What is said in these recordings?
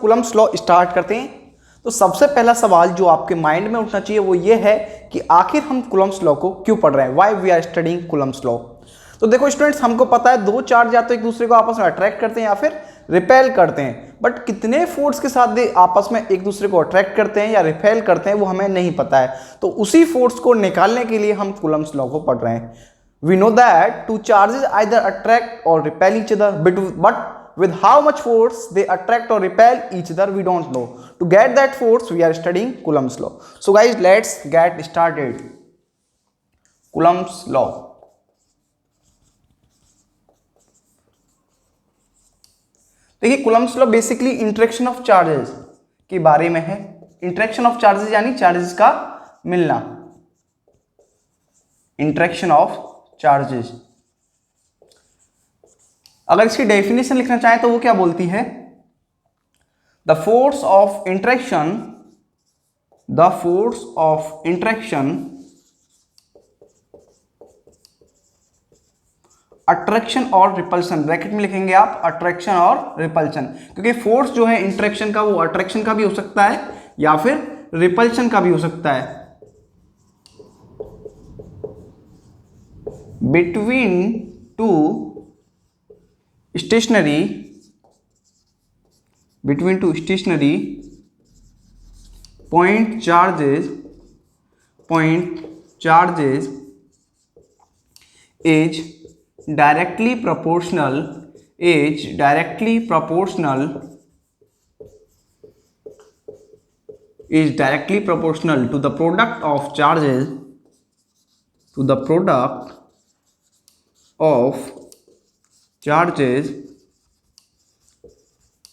Coulomb's law start करते हैं तो सबसे पहला सवाल जो आपके माइंड में उठना चाहिए वो ये है कि आखिर हम कूलम्ब्स लॉ को क्यों पढ़ रहे हैं, why we are studying Coulomb's law. तो देखो स्टूडेंट्स, हमको पता है दो चार्ज या तो एक दूसरे को आपस में अट्रैक्ट करते हैं या फिर रिपेल करते हैं, बट कितने फोर्स के साथ ये आपस में एक दूसरे को अट्रैक्ट करते हैं या रिपेल करते हैं वो हमें नहीं पता है। तो उसी फोर्स को निकालने के लिए हम कूलम्ब्स लॉ को पढ़ रहे हैं। We know that two charges either attract or repel each other, but with how much force they attract or repel each other we don't know. To get that force we are studying Coulomb's law. So guys, let's get started. Coulomb's law. देखिए Coulomb's law basically interaction of charges के बारे में है। Interaction of charges यानी charges का मिलना, interaction of charges. अगर इसकी डेफिनेशन लिखना चाहें तो वो क्या बोलती है, the force of interaction attraction और रिपल्शन, ब्रैकेट में लिखेंगे आप अट्रैक्शन और रिपल्शन, क्योंकि फोर्स जो है इंटरेक्शन का वो अट्रैक्शन का भी हो सकता है या फिर रिपल्शन का भी हो सकता है। Between two stationary point charges is directly proportional to the product of charges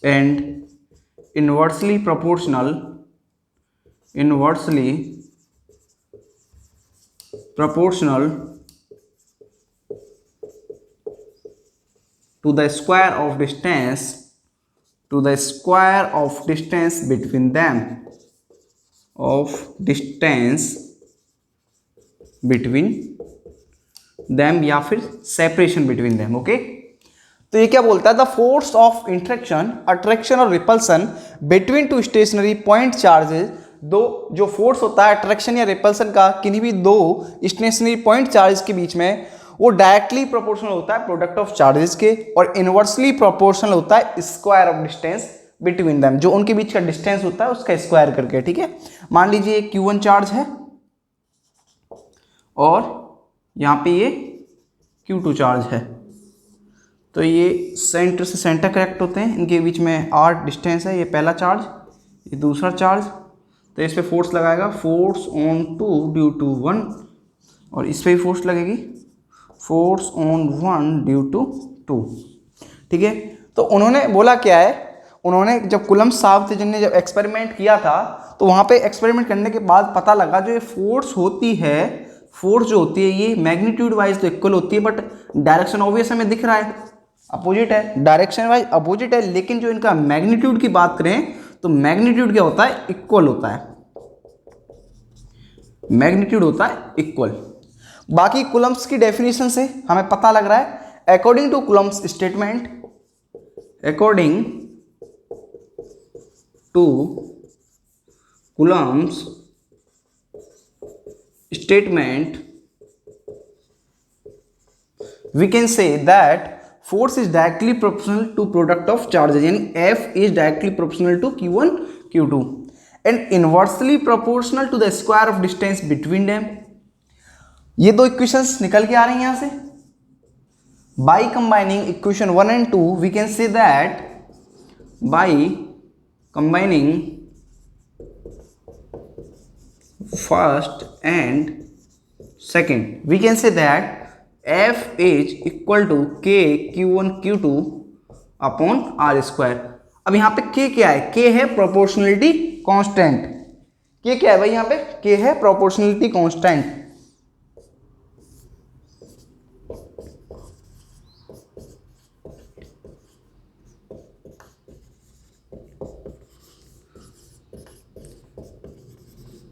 and inversely proportional to the square of distance between them, या फिर सेपरेशन बिटवीन देम। ओके, तो ये क्या बोलता है, the force of interaction, attraction और repulsion between two stationary point charges, दो जो फोर्स होता है अट्रैक्शन या रिपल्सन का किन्हीं भी दो स्टेशनरी पॉइंट चार्जेस के बीच में, वो डायरेक्टली प्रोपोर्शनल होता है प्रोडक्ट ऑफ चार्जेस के, और इनवर्सली प्रोपोर्शनल होता है square of distance between them, जो उनके बीच का डिस्टेंस होता है उसका स्क्वायर करके। ठीक है, मान लीजिए Q1 चार्ज है और यहाँ पे ये Q2 चार्ज है, तो ये सेंटर से सेंटर कनेक्ट होते हैं, इनके बीच में r डिस्टेंस है, ये पहला चार्ज, ये दूसरा चार्ज, तो इस पे फोर्स लगाएगा, फोर्स ऑन 2 ड्यू टू 1, और इस पे भी फोर्स लगेगी, फोर्स ऑन 1 ड्यू टू 2। ठीक है, तो उन्होंने बोला क्या है, उन्होंने जब कूलम्ब साहब थे जिनने जब एक्सपेरिमेंट किया था, तो वहाँ पे एक्सपेरिमेंट करने के बाद पता लगा जो ये फोर्स होती है, फोर्स जो होती है ये मैग्नीट्यूड वाइज तो इक्वल होती है, बट डायरेक्शन ऑब्वियस हमें दिख रहा है अपोजिट है, डायरेक्शन वाइज अपोजिट है, लेकिन जो इनका मैग्नीट्यूड की बात करें तो मैग्नीट्यूड क्या होता है, इक्वल होता है, मैग्नीट्यूड होता है इक्वल। बाकी कूलम्ब्स की डेफिनेशन से हमें पता लग रहा है, according to Coulomb's statement, according to Coulomb's statement we can say that force is directly proportional to product of charges, यानी F is directly proportional to Q1 Q2 and inversely proportional to the square of distance between them। ये दो equations निकल के आ रही हैं यहां से। by combining equation 1 and 2 we can say that by combining first and second we can say that F is equal to K Q1 Q2 upon R square. अब यहाँ पे K क्या है, K है प्रोपोर्शनलिटी कांस्टेंट। K क्या है भाई, यहाँ पे K है प्रोपोर्शनलिटी कांस्टेंट।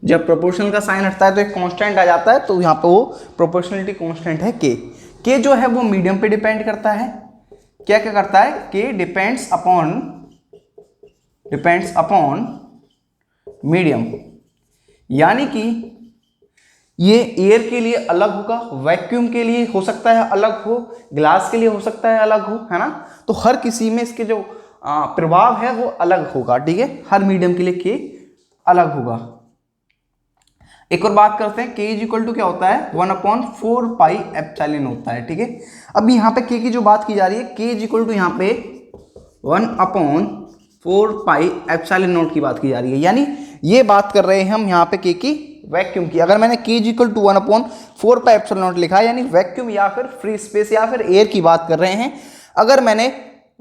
जब प्रोपोर्शनल का साइन हटता है तो एक कांस्टेंट आ जाता है, तो यहाँ पे वो प्रोपोर्शनलिटी कांस्टेंट है K। K जो है वो मीडियम पे डिपेंड करता है। क्या क्या करता है, K depends upon depends upon medium, यानी कि ये एयर के लिए अलग होगा, वैक्यूम के लिए हो सकता है अलग हो, ग्लास के लिए हो सकता है अलग हो, है ना। तो हर किसी में इसके जो प्रभाव है वो अलग होगा, ठीक है। हर मीडियम के लिए के अलग होगा। एक और बात करते हैं, के इज इक्वल टू क्या होता है, 1/4 पाई एप्सिलॉन होता है, ठीक है। अब यहाँ पे के की जो बात की जा रही है, के इज इक्वल टू यहाँ पे 1/4 पाई एप्सिलॉन नॉट की बात की जा रही है, यानी ये बात कर रहे हैं हम यहाँ पे के की वैक्यूम की। अगर मैंने K is equal to 1/4 pi epsilon not लिखा है, यानी वैक्यूम या फिर फ्री स्पेस या फिर एयर की बात कर रहे हैं। अगर मैंने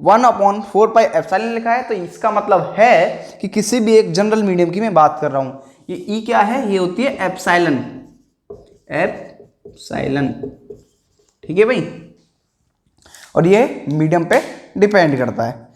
1/4 पाई एप्सिलॉन लिखा है तो इसका मतलब है कि किसी भी एक जनरल मीडियम की मैं बात कर रहा हूं। ये ई क्या है, ये होती है एप्सिलॉन, एप्सिलॉन, ठीक है भाई। और ये मीडियम पे डिपेंड करता है।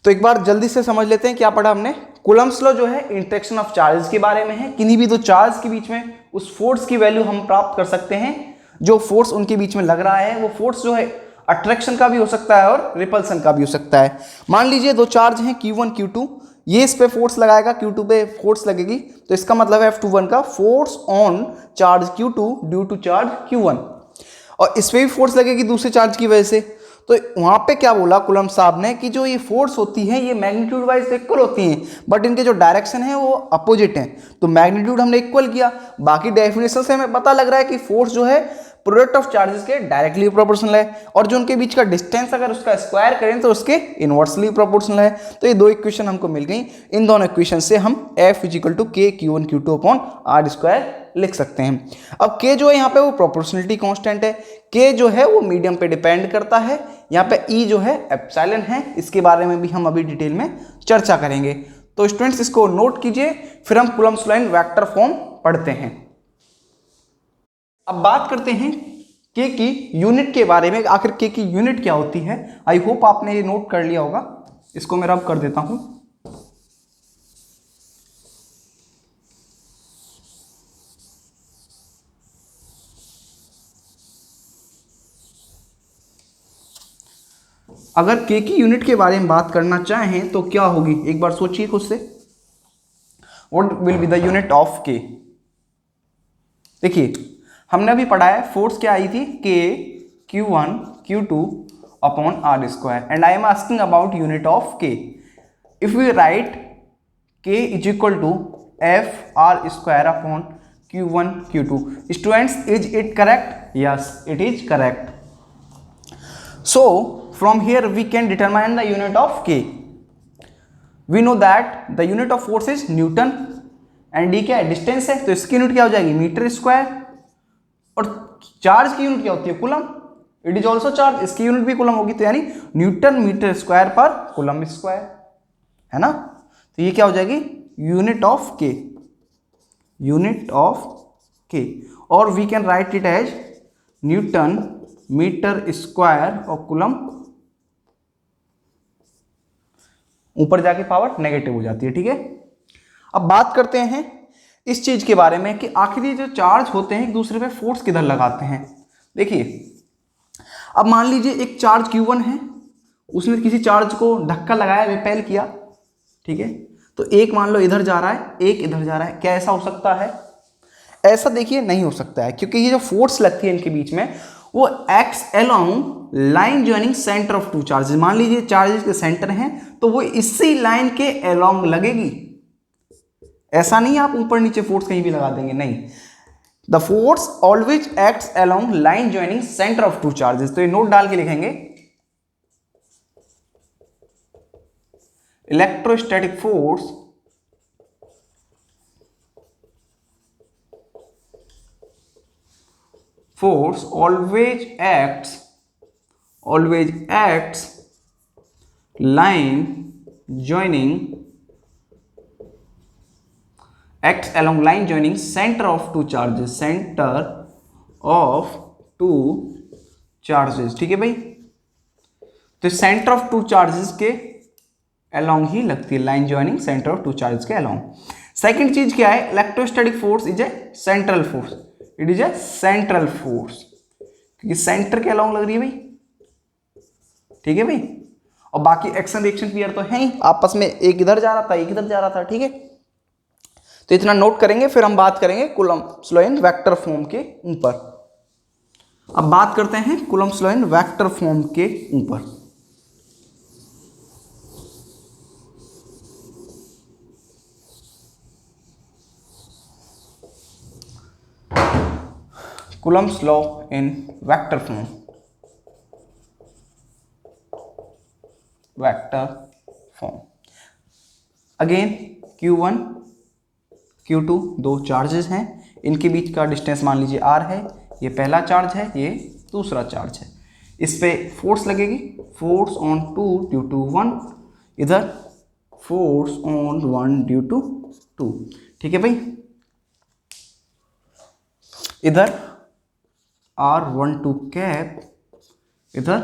तो एक बार जल्दी से समझ लेते हैं क्या पढ़ा हमने। कूलम्ब्स लॉ जो है इंटरेक्शन ऑफ चार्जेस के बारे में है। किन्हीं भी दो चार्ज के बीच में उस फोर्स की वैल्यू हम प्राप्त कर सकते हैं, जो फोर्स उनके बीच में लग रहा है वो फोर्स जो है अट्रैक्शन का भी हो सकता है और रिपल्सन का भी हो सकता है। मान लीजिए दो चार्ज हैं Q1 Q2, ये इस पे फोर्स लगाएगा, Q2 पे फोर्स लगेगी, तो इसका मतलब है F21 का force on charge Q2 due to charge Q1, और इस पे भी फोर्स लगेगी दूसरे चार्ज की वजह से। तो वहां पे क्या बोला कूलम्ब साहब ने कि जो ये फोर्स होती है ये मैग्नीट्यूड वाइज इक्वल होती हैं, बट इनके जो डायरेक्शन है वो अपोजिट हैं। तो मैग्नीट्यूड हमने इक्वल किया, बाकी डेफिनेशन से हमें पता लग रहा है कि फोर्स जो है प्रोडक्ट ऑफ चार्जेस के डायरेक्टली प्रोपोर्शनल है, और जो उनके बीच का डिस्टेंस अगर उसका स्क्वायर करें तो उसके इनवर्सली प्रोपोर्शनल है। तो ये दो इक्वेशन हमको मिल गई। इन दोनों इक्वेशन से हम F = K Q1 Q2 upon R² लिख सकते हैं। अब K जो है यहाँ पे वो प्रोपोर्शनलिटी कांस्टेंट है, K जो है वो मीडियम पे डिपेंड करता है। यहाँ पे E जो है एप्सिलॉन है, इसके बारे में भी हम अभी डिटेल में चर्चा करेंगे। तो स्टूडेंट्स इसको नोट कीजिए, फिर हम Coulomb's law in vector form पढ़ते हैं। अब बात करते हैं के की यूनिट के बारे में। आखिर के की यूनिट क्या होती है, आई होप आपने ये नोट कर लिया होगा। इसको मैं रब कर देता हूं। अगर के की यूनिट के बारे में बात करना चाहें तो क्या होगी, एक बार सोचिए खुद से। What will be the unit of के। देखिए हमने अभी पढ़ा है फोर्स क्या आई थी, K Q1 Q2 upon R², and I am asking about unit of K। If we write K = F(R²) upon Q1 Q2, students is it correct? Yes, it is correct. So from here we can determine the unit of K। We know that the unit of force is newton, and D क्या है, distance है, तो इसकी unit क्या हो जाएगी, metre square. और charge की यूनिट क्या होती है, coulomb, it is also charge, इसकी यूनिट भी कूलम होगी, तो यानी न्यूटन मीटर स्क्वायर पर कूलम स्क्वायर, है ना। तो ये क्या हो जाएगी, unit of K, unit of K. और we can write it as newton metre square और कूलम, ऊपर जाके पावर नेगेटिव हो जाती है, ठीक है। अब बात करते हैं इस चीज के बारे में कि आखिर ये जो चार्ज होते हैं एक दूसरे पे फोर्स किधर लगाते हैं। देखिए अब मान लीजिए एक चार्ज Q1 है, उसने किसी चार्ज को धक्का लगाया, रिपेल किया, ठीक है। तो एक मान लो इधर जा रहा है, एक इधर जा रहा है, क्या ऐसा हो सकता है? ऐसा देखिए नहीं हो सकता है, क्योंकि ये जो फोर्स लगती है इनके बीच में वो acts along line joining centre of two charges. मान लीजिए चार्जेस के सेंटर हैं तो वो इसी लाइन के अलोंग लगेगी। ऐसा नहीं आप ऊपर नीचे फोर्स कहीं भी लगा देंगे, नहीं। The force always acts along line joining centre of two charges. तो ये नोट डाल के लिखेंगे, electrostatic force always acts line joining, acts along line joining center of two charges, center of two charges, ठीक है भाई। तो सेंटर ऑफ टू चार्जेस के अलोंग ही लगती है, line joining centre of two charges के अलोंग। सेकंड चीज क्या है, electrostatic force is a central force, it is a central force, क्योंकि सेंटर के अलोंग लग रही है भाई, ठीक है भाई। और बाकी एक्शन रिएक्शन पेयर तो है ही, आपस में एक इधर जा रहा था एक इधर जा रहा था, ठीक है। तो इतना नोट करेंगे, फिर हम बात करेंगे coulomb law in vector form के ऊपर। अब बात करते हैं coulomb law in vector form के ऊपर। Coulomb's law in vector form, vector form. Again Q1 Q2 दो चार्जेस हैं, इनके बीच का डिस्टेंस मान लीजिए r है, ये पहला चार्ज है, ये दूसरा चार्ज है। इस पे फोर्स लगेगी, फोर्स ऑन 2 ड्यू टू 1, इधर फोर्स ऑन 1 ड्यू टू 2, ठीक है भाई। इधर R12 कैप, इधर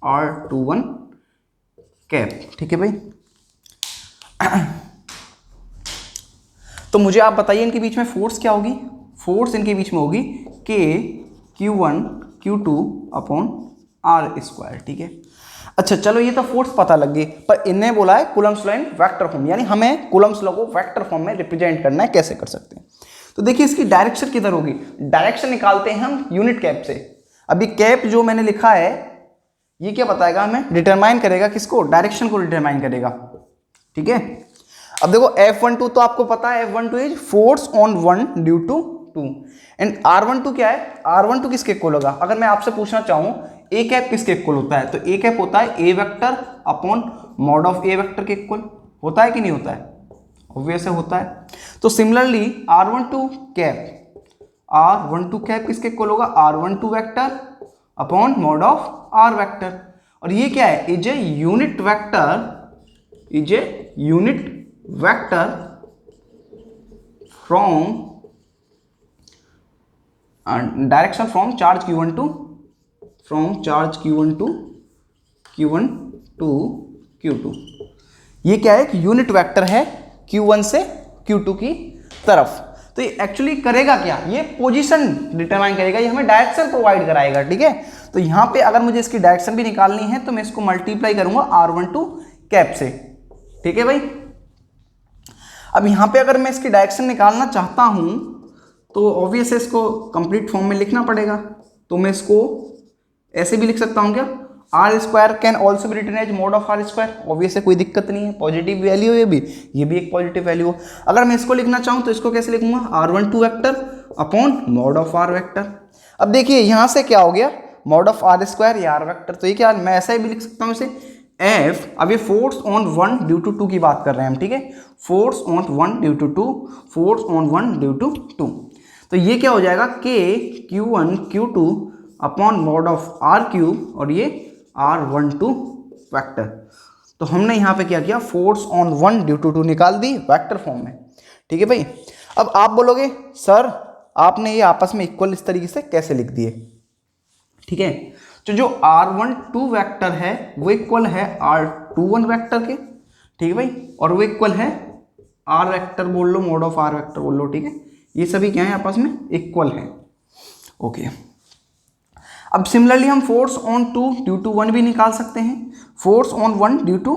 R21 कैप, ठीक है भाई। तो मुझे आप बताइए इनके बीच में फोर्स क्या होगी। फोर्स इनके बीच में होगी K Q1 Q2 upon R², ठीक है। अच्छा चलो ये तो फोर्स पता लग गई, पर इन्हें बोला है Coulomb's law in vector form, यानी हमें कूलम्ब्स लॉ को वेक्टर फॉर्म में रिप्रेजेंट करना है, कैसे कर सकते हैं। तो देखिए इसकी डायरेक्शन किधर होगी, डायरेक्शन निकालते हैं हम यूनिट कैप से। अभी कैप जो मैंने लिखा है ये क्या बताएगा हमें, डिटरमाइन करेगा किसको, डायरेक्शन को डिटरमाइन करेगा, ठीक है। अब देखो F12 तो आपको पता है, F12 is force on 1 due to 2, and R12 क्या है, R12 किसके इक्वल होगा। अगर मैं आपसे पूछना चाहूं ए कैप किसके इक्वल होता है, तो ए कैप होता है a vector upon mod of a vector के इक्वल, होता है कि नहीं होता है, ऑब्वियस है होता है। तो सिमिलरली R12 कैप किसके इक्वल होगा, R12 vector upon mod of R vector, और ये क्या है, is a unit vector from direction from charge Q1 to Q2। ये क्या है, एक यूनिट वेक्टर है Q1 से Q2 की तरफ। तो ये एक्चुअली करेगा क्या, ये पोजीशन डिटरमाइन करेगा, ये हमें डायरेक्शन प्रोवाइड कराएगा, ठीक है। तो यहां पे अगर मुझे इसकी डायरेक्शन भी निकालनी है तो मैं इसको मल्टीप्लाई करूंगा R12 कैप से, ठीक है भाई। अब यहां पे अगर मैं इसकी डायरेक्शन निकालना चाहता हूं तो ऑब्वियस है इसको कंप्लीट फॉर्म में लिखना पड़ेगा। तो मैं इसको ऐसे भी लिख सकता हूं क्या, R² can also be written as mod of R², obvious है कोई दिक्कत नहीं है, पॉजिटिव वैल्यू ये भी एक पॉजिटिव वैल्यू हो। अगर मैं इसको लिखना चाहूं तो इसको कैसे लिखूंगा, R12 vector upon mod of R vector. अब देखिए यहां से क्या हो गया, मॉड ऑफ R² या R वेक्टर, तो ये क्या, मैं ऐसा भी लिख सकता हूं इसे F। अब ये फोर्स ऑन 1 ड्यू टू 2 की बात कर रहे हैं हम, ठीक है, force on 1 due to 2, force on 1 due to 2। तो ये क्या हो जाएगा, K Q1 Q2 upon mod of R³ और ये R12 वेक्टर। तो हमने यहाँ पे क्या किया, फोर्स ऑन 1 ड्यू टू 2 निकाल दी वेक्टर फॉर्म में, ठीक है भाई। अब आप बोलोगे सर आपने ये आपस में इक्वल इस तरीके से कैसे लिख दिए, ठीक है। तो जो R12 वेक्टर है वो इक्वल है R21 वेक्टर के, ठीक है भाई, और वो इक्वल है R वेक्टर बोल लो, मॉड ऑफ R वेक्टर बोल लो, ठीक है। ये सभी क्या है आपस में इक्वल है, ओके। अब सिमिलरली हम फोर्स ऑन 2 ड्यू टू 1 भी निकाल सकते हैं, फोर्स ऑन 1 ड्यू टू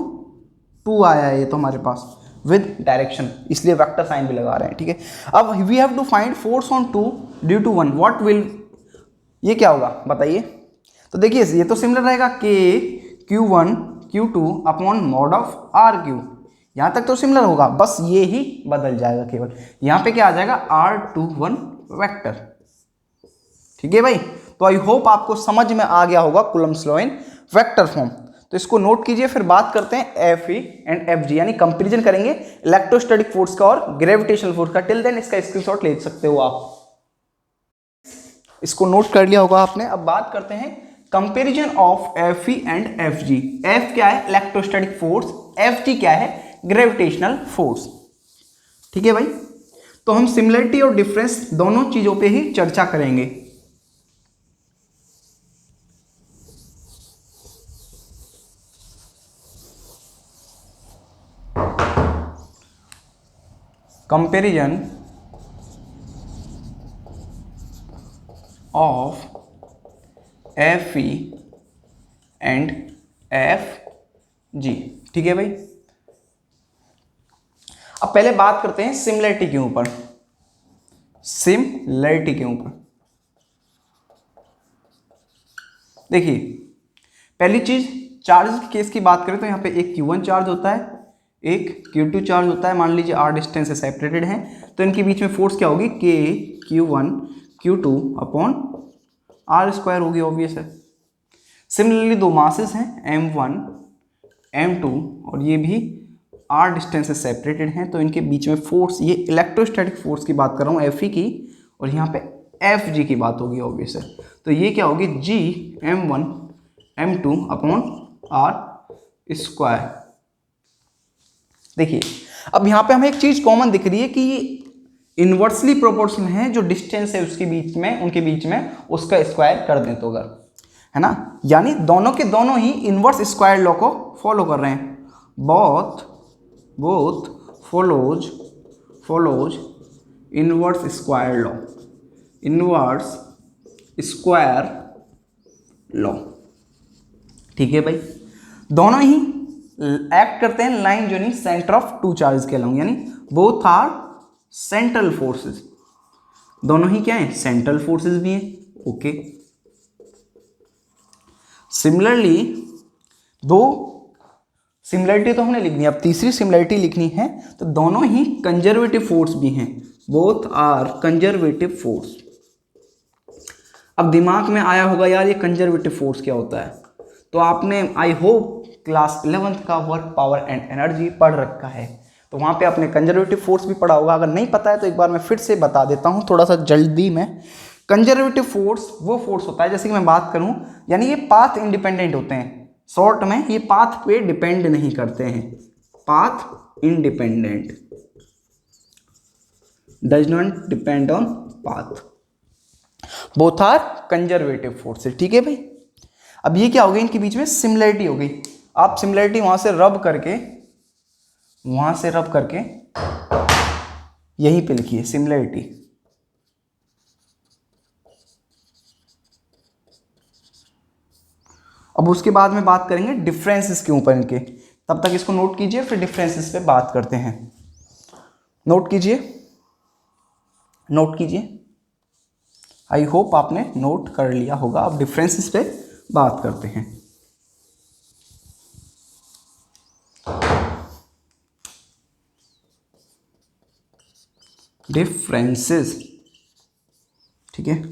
2 आया है ये तो हमारे पास विद डायरेक्शन, इसलिए वेक्टर साइन भी लगा रहे हैं, ठीक है। अब we have to find force on 2 due to 1, what will, ये क्या होगा बताइए। तो देखिए ये तो सिमिलर रहेगा K Q1 Q2 upon mod of R³, यहां तक तो सिमिलर होगा, बस ये ही बदल जाएगा केवल, यहां पे क्या आ जाएगा R21 वेक्टर, ठीक है भाई। तो आई होप आपको समझ में आ गया होगा Coulomb's law in vector form. तो इसको नोट कीजिए, फिर बात करते हैं FE एंड FG, यानी कंपेरिजन करेंगे इलेक्ट्रोस्टैटिक फोर्स का और ग्रेविटेशनल फोर्स का। टिल देन इसका स्क्रीनशॉट ले सकते हो आप, इसको नोट कर लिया होगा आपने। अब बात करते हैं comparison of FE and FG। F क्या है, इलेक्ट्रोस्टैटिक फोर्स, FG क्या है, ग्रेविटेशनल फोर्स, ठीक है भाई। तो हम सिमिलरिटी और डिफरेंस दोनों चीजों पे ही चर्चा करेंगे। Comparison of FE and FG। जी। ठीक है भाई। अब पहले बात करते हैं सिमिलरिटी के ऊपर। सिमिलरिटी के ऊपर देखिए, पहली चीज चार्ज के केस की बात करें तो यहाँ पे एक Q1 चार्ज होता है, एक Q2 चार्ज होता है। मान लीजिए r डिस्टेंस से सेपरेटेड है, तो इनके बीच में फोर्स क्या होगी, K Q1 Q2 upon r square होगी, ऑब्वियस है। सिमिलरली दो मासेस हैं M1 M2 और ये भी r डिस्टेंस से सेपरेटेड हैं, तो इनके बीच में फोर्स, ये इलेक्ट्रोस्टैटिक फोर्स की बात कर रहा हूँ Fe की, और यहाँ पे Fg की बात होगी, ऑब्वियस है। तो ये क्या होगी, G M1 M2 upon r square. देखिए अब यहाँ पे हमें एक चीज कॉमन दिख रही है कि ये इनवर्सली प्रोपोर्शनल है, जो डिस्टेंस है उसके बीच में, उनके बीच में उसका स्क्वायर कर दें तो, अगर है ना, यानी दोनों के दोनों ही इनवर्स स्क्वायर लॉ को फॉलो कर रहे हैं। Both follows inverse square law, inverse square law. ठीक है भाई, दोनों ही एक्ट करते हैं line joining centre of two charge के अलोंग, यानी बोथ आर सेंट्रल फोर्सेस। दोनों ही क्या है, सेंट्रल फोर्सेस भी हैं। ओके, सिमिलरली दो सिमिलरिटी तो हमने लिखनी है, अब तीसरी सिमिलरिटी लिखनी है, तो दोनों ही कंजर्वेटिव फोर्स भी हैं, बोथ आर कंजर्वेटिव फोर्स। अब दिमाग में आया होगा यार ये कंजर्वेटिव फोर्स क्या होता है, तो आपने आई होप क्लास 11th का वर्क पावर एंड एनर्जी पढ़ रखा है, तो वहाँ पे आपने कंजर्वेटिव फोर्स भी पढ़ा होगा। अगर नहीं पता है तो एक बार मैं फिर से बता देता हूँ थोड़ा सा जल्दी में। कंजर्वेटिव फोर्स वो फोर्स होता है, जैसे कि मैं बात करूँ, यानी ये पाथ इंडिपेंडेंट होते हैं, शॉर्ट में ये पाथ पे डिपेंड नहीं करते हैं, path independent, does not depend on path, both are conservative forces. ठीक है भाई, अब ये क्या हो गई, इनके बीच में सिमिलरिटी हो गई। आप सिमिलरिटी वहां से रब करके यहीं पे लिखिए सिमिलरिटी। अब उसके बाद में बात करेंगे डिफरेंसेस के ऊपर इनके, तब तक इसको नोट कीजिए, फिर डिफरेंसेस पे बात करते हैं। नोट कीजिए, आई होप आपने नोट कर लिया होगा। अब डिफरेंसेस पे बात करते हैं। डिफरेंसेस, ठीक है,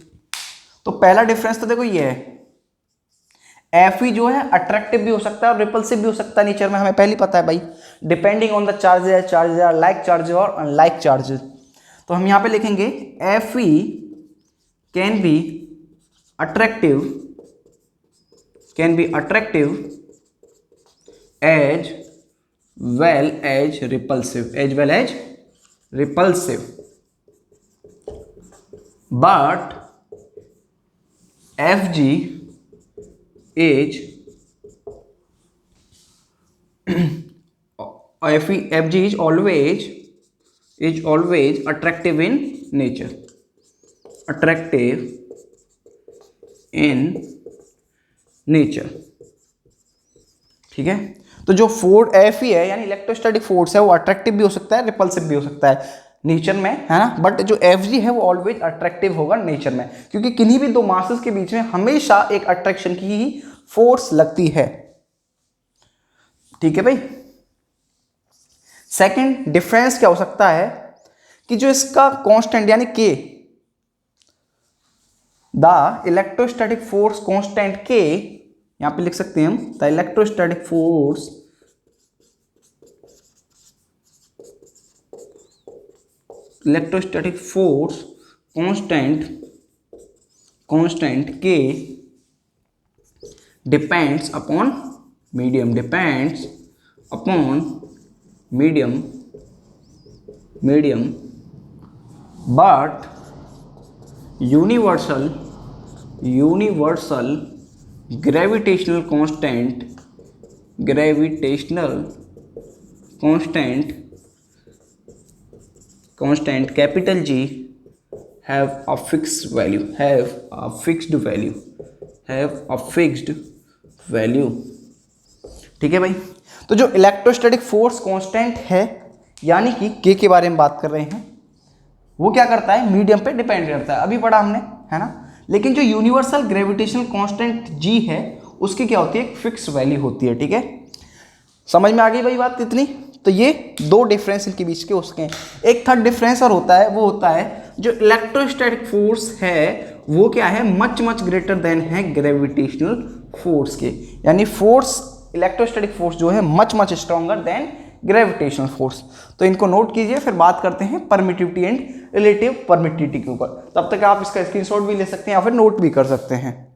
तो पहला डिफरेंस तो देखो ये है, Fe जो है अट्रैक्टिव भी हो सकता है और रिपल्सिव भी हो सकता है नेचर में, हमें पहले पता है भाई, depending on the charges are like charges और अनलाइक चार्जेस। तो हम यहाँ पे लिखेंगे Fe can be attractive as well as repulsive, but Fg is always attractive in nature, ठीक है। तो जो फोर्स Fe है यानी इलेक्ट्रोस्टैटिक फोर्स है, वो अट्रैक्टिव भी हो सकता है, रिपल्सिव भी हो सकता है नेचर में, है ना, बट जो Fg है वो ऑलवेज अट्रैक्टिव होगा नेचर में, क्योंकि किन्हीं भी दो मासेस के बीच में हमेशा एक अट्रैक्शन की ही फोर्स लगती है। ठीक है भाई। सेकंड डिफरेंस क्या हो सकता है कि जो इसका कांस्टेंट यानी K, the electrostatic force constant K, यहां पे लिख सकते हैं हम, the electrostatic force constant K depends upon medium, but universal gravitational constant capital G have a fixed value, ठीक है भाई। तो जो इलेक्ट्रोस्टैटिक फोर्स कांस्टेंट है यानी कि के बारे में बात कर रहे हैं, वो क्या करता है, मीडियम पे डिपेंड करता है, अभी पढ़ा हमने, है ना। लेकिन जो यूनिवर्सल ग्रेविटेशनल कांस्टेंट जी है उसकी क्या होती है, एक फिक्स वैल्यू होती है, ठीक है। समझ में आ गई भाई बात इतनी। तो ये दो डिफरेंस इनके बीच के उसके हैं। एक थर्ड डिफरेंस और होता है, वो होता है जो इलेक्ट्रोस्टैटिक फोर्स है वो क्या है, मच मच ग्रेटर देन है ग्रेविटेशनल फोर्स के, यानी फोर्स इलेक्ट्रोस्टैटिक फोर्स जो है much much stronger than gravitational force. तो इनको नोट कीजिए, फिर बात करते हैं परमिटिविटी एंड रिलेटिव परमिटिविटी के ऊपर। तब तक आप इसका स्क्रीनशॉट भी ले सकते हैं या फिर नोट भी कर सकते हैं।